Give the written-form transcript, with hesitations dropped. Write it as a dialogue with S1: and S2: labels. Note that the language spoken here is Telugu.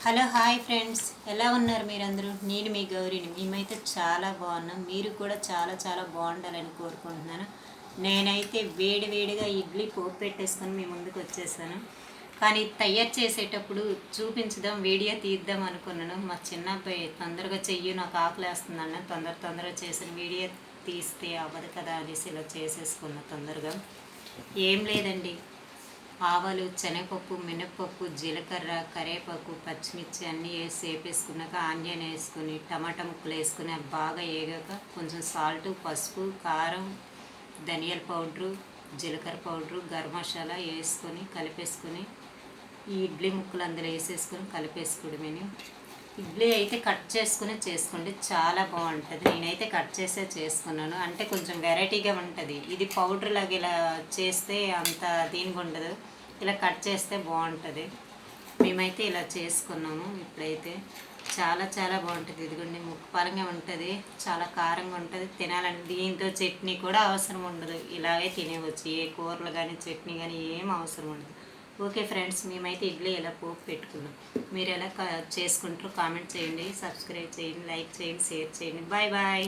S1: హలో హాయ్ ఫ్రెండ్స్, ఎలా ఉన్నారు మీరందరూ? నేను మీ గౌరీని. మేమైతే చాలా బాగున్నాం. మీరు కూడా చాలా చాలా బాగుండాలని కోరుకుంటున్నాను. నేనైతే వేడివేడిగా ఇడ్లీ పోపు పెట్టేసుకొని మీ ముందుకు వచ్చేసాను. కానీ తయారు చేసేటప్పుడు చూపించుదాం, వీడియో తీద్దాం అనుకున్నాను. మా చిన్న అబ్బాయి తొందరగా చెయ్యి, నాకు ఆకలేస్తుందన్న తొందరగా చేసిన వీడియో తీస్తే అవ్వదు కదా అనేసి ఇలా చేసేసుకున్నా తొందరగా. ఏం లేదండి, ఆవాలు, శనగపప్పు, మినప్పప్పు, జీలకర్ర, కరివేపాకు, పచ్చిమిర్చి అన్నీ వేసి వేపేసుకున్నాక ఆనియన్ వేసుకుని టమాటా ముక్కలు వేసుకుని అవి బాగా వేగాక కొంచెం సాల్టు, పసుపు, కారం, ధనియాల పౌడరు, జీలకర్ర పౌడరు, గరం మసాలా వేసుకొని కలిపేసుకొని ఈ ఇడ్లీ ముక్కలు అందులో వేసేసుకొని కలిపేసుకోవడమేని. ఇడ్లీ అయితే కట్ చేసుకుని చేసుకోండి, చాలా బాగుంటుంది. నేనైతే కట్ చేసే చేసుకున్నాను, అంటే కొంచెం వెరైటీగా ఉంటుంది. ఇది పౌడర్ లాగా ఇలా చేస్తే అంత దీనికి ఉండదు, ఇలా కట్ చేస్తే బాగుంటుంది. మేమైతే ఇలా చేసుకున్నాము. ఇప్పుడైతే చాలా చాలా బాగుంటుంది. ఇదిగోండి, ముక్కపాలంగా ఉంటుంది, చాలా కారంగా ఉంటుంది. తినాలంటే దీంతో చట్నీ కూడా అవసరం ఉండదు, ఇలాగే తినేవచ్చు. ఏ కూరలు కానీ చట్నీ కానీ ఏం అవసరం ఉండదు. ఓకే ఫ్రెండ్స్, మేమైతే ఇడ్లీ ఎలా పోపు పెట్టుకున్నాం. మీరు ఎలా చేసుకుంటారో కామెంట్ చేయండి, సబ్స్క్రైబ్ చేయండి, లైక్ చేయండి, షేర్ చేయండి. Bye bye.